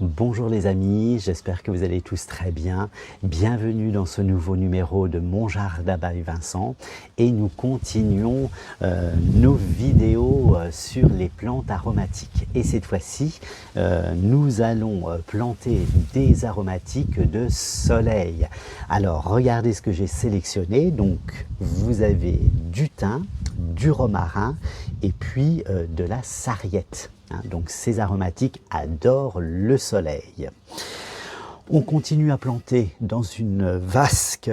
Bonjour les amis, j'espère que vous allez tous très bien. Bienvenue dans ce nouveau numéro de Mon Jardin by Vincent et nous continuons nos vidéos sur les plantes aromatiques. Et cette fois-ci, nous allons planter des aromatiques de soleil. Alors regardez ce que j'ai sélectionné. Donc vous avez du thym, du romarin et puis de la sarriette. Donc ces aromatiques adorent le soleil. On continue à planter dans une vasque,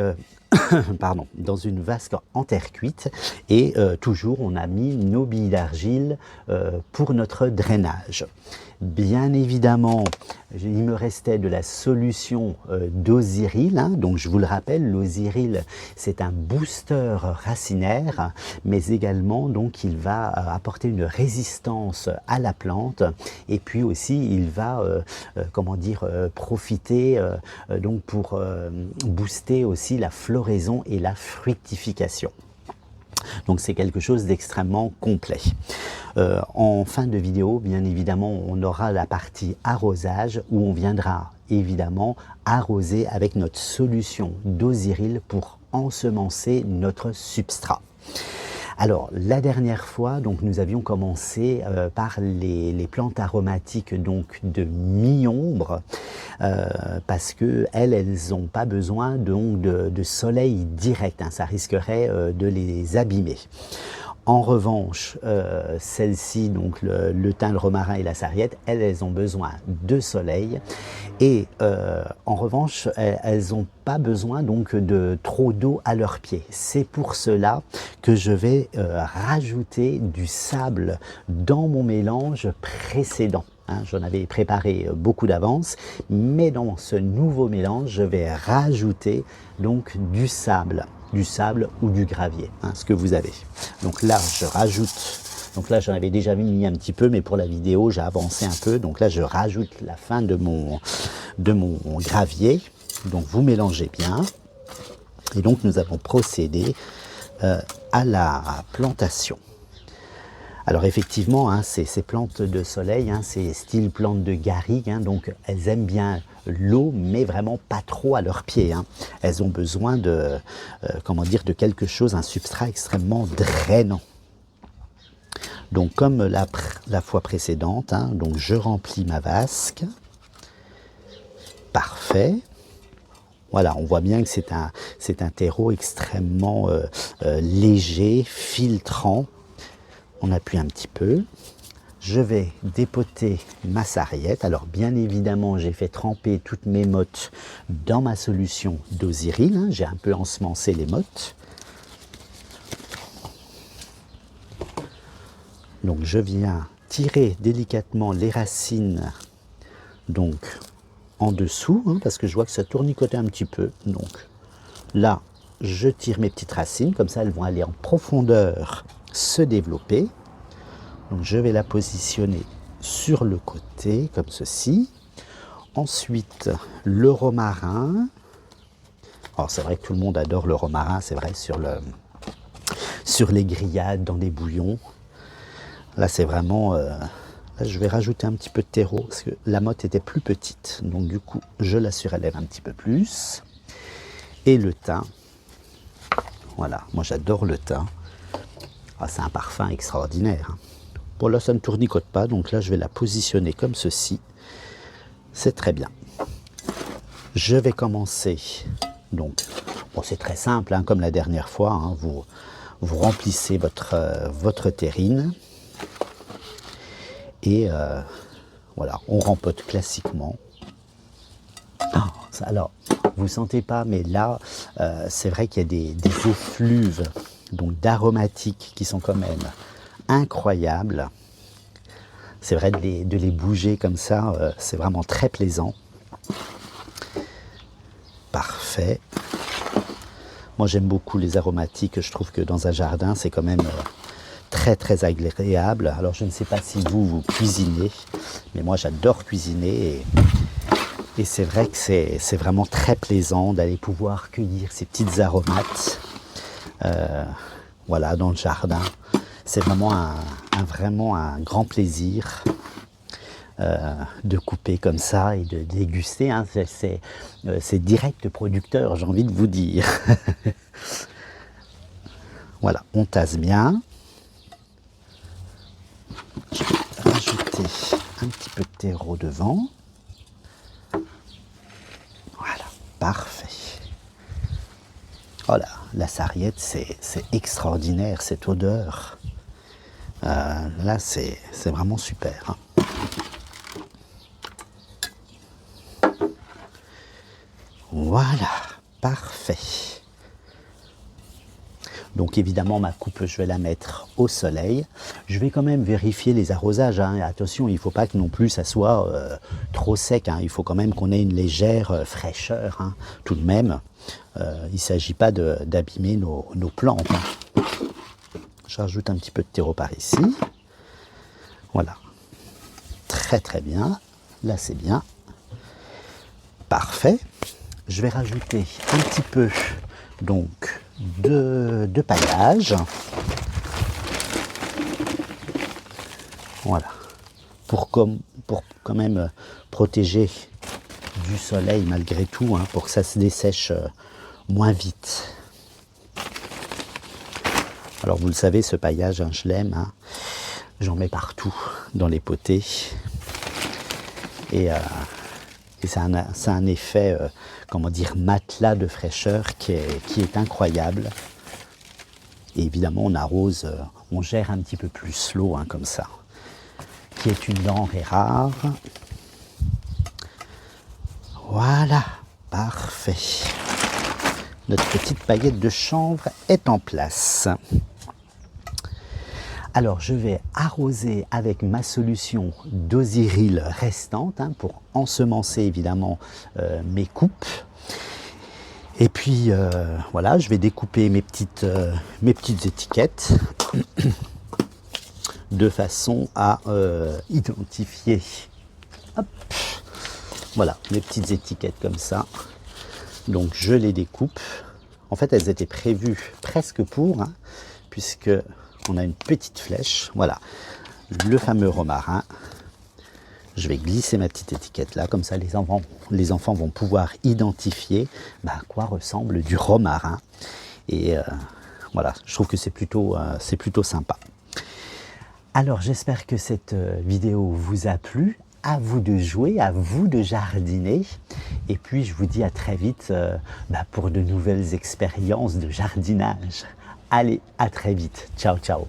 dans une vasque en terre cuite et toujours on a mis nos billes d'argile pour notre drainage. Bien évidemment, il me restait de la solution d'Osyryl. Donc je vous le rappelle, l'Osyryl c'est un booster racinaire, mais également donc il va apporter une résistance à la plante et puis aussi il va profiter donc pour booster aussi la floraison et la fructification. Donc c'est quelque chose d'extrêmement complet. En fin de vidéo, bien évidemment, on aura la partie arrosage où on viendra évidemment arroser avec notre solution d'Osyryl pour ensemencer notre substrat. Alors la dernière fois, donc nous avions commencé par les plantes aromatiques donc de mi-ombre parce que elles n'ont pas besoin donc de soleil direct, ça risquerait de les abîmer. En revanche, celles-ci, donc le thym, le romarin et la sarriette, elles ont besoin de soleil et en revanche, elles n'ont pas besoin donc de trop d'eau à leurs pieds. C'est pour cela que je vais rajouter du sable dans mon mélange précédent. J'en avais préparé beaucoup d'avance, mais dans ce nouveau mélange, je vais rajouter donc du sable ou du gravier, ce que vous avez. Donc là, je rajoute, donc là j'en avais déjà mis un petit peu, mais pour la vidéo, j'ai avancé un peu. Donc là, je rajoute la fin de mon gravier. Donc vous mélangez bien. Et donc nous allons procéder à la plantation. Alors effectivement, ces plantes de soleil, c'est style plantes de garrigue, donc elles aiment bien l'eau, mais vraiment pas trop à leurs pieds. Elles ont besoin de, de quelque chose, un substrat extrêmement drainant. Donc comme la fois précédente, donc je remplis ma vasque. Parfait. Voilà, on voit bien que c'est un terreau extrêmement léger, filtrant. On appuie un petit peu. Je vais dépoter ma sarriette. Alors bien évidemment, j'ai fait tremper toutes mes mottes dans ma solution d'Osyryl. J'ai un peu ensemencé les mottes. Donc je viens tirer délicatement les racines donc en dessous, parce que je vois que ça tournicote un petit peu. Donc là, je tire mes petites racines, comme ça elles vont aller en profondeur se développer. Donc je vais la positionner sur le côté comme ceci. Ensuite le romarin. Alors c'est vrai que tout le monde adore le romarin, c'est vrai, sur les grillades, dans des bouillons. Là c'est vraiment là, je vais rajouter un petit peu de terreau parce que la motte était plus petite, donc du coup je la surélève un petit peu plus. Et le thym, voilà, moi j'adore le thym. C'est un parfum extraordinaire. Bon là ça ne tournicote pas, donc là je vais la positionner comme ceci. C'est très bien. Je vais commencer, donc, bon c'est très simple, comme la dernière fois, vous remplissez votre terrine. Et voilà, on rempote classiquement. Alors, vous ne sentez pas, mais là, c'est vrai qu'il y a des effluves donc d'aromatiques qui sont quand même incroyables. C'est vrai de les bouger comme ça, c'est vraiment très plaisant. Parfait. Moi j'aime beaucoup les aromatiques, je trouve que dans un jardin c'est quand même très très agréable. Alors je ne sais pas si vous cuisinez, mais moi j'adore cuisiner et c'est vrai que c'est vraiment très plaisant d'aller pouvoir cueillir ces petites aromates voilà, dans le jardin. C'est vraiment vraiment un grand plaisir. de couper comme ça et de déguster. Hein. C'est direct producteur, j'ai envie de vous dire. Voilà, on tasse bien. Je vais rajouter un petit peu de terreau devant. Voilà, parfait. Voilà, la sarriette, c'est extraordinaire, cette odeur. Là, c'est vraiment super. Hein. Voilà, parfait. Donc évidemment, ma coupe, je vais la mettre au soleil. Je vais quand même vérifier les arrosages. Hein. Attention, il ne faut pas que non plus ça soit trop sec. Hein. Il faut quand même qu'on ait une légère fraîcheur, hein, tout de même. Il ne s'agit pas d'abîmer nos plantes. Hein. Je rajoute un petit peu de terreau par ici. Voilà. Très très bien. Là, c'est bien. Parfait. Je vais rajouter un petit peu donc de paillage. Voilà. Pour quand même protéger du soleil malgré tout, hein, pour que ça se dessèche moins vite. Alors vous le savez, ce paillage, hein, je l'aime. Hein. J'en mets partout dans les potées. Et ça a un effet, comment dire, matelas de fraîcheur qui est incroyable. Et évidemment, on arrose, on gère un petit peu plus l'eau, hein, comme ça, qui est une denrée rare. Voilà, parfait. Notre petite paillette de chanvre est en place. Alors, je vais arroser avec ma solution d'Osyryl restante, hein, pour ensemencer évidemment mes coupes. Et puis, voilà, je vais découper mes petites étiquettes de façon à identifier. Hop, voilà, mes petites étiquettes comme ça. Donc, je les découpe. En fait, elles étaient prévues presque pour, hein, puisque on a une petite flèche, voilà, le fameux romarin. Je vais glisser ma petite étiquette là, comme ça les enfants vont pouvoir identifier à quoi ressemble du romarin. Et voilà, je trouve que c'est plutôt sympa. Alors j'espère que cette vidéo vous a plu. À vous de jouer, à vous de jardiner. Et puis je vous dis à très vite pour de nouvelles expériences de jardinage. Allez, à très vite. Ciao, ciao.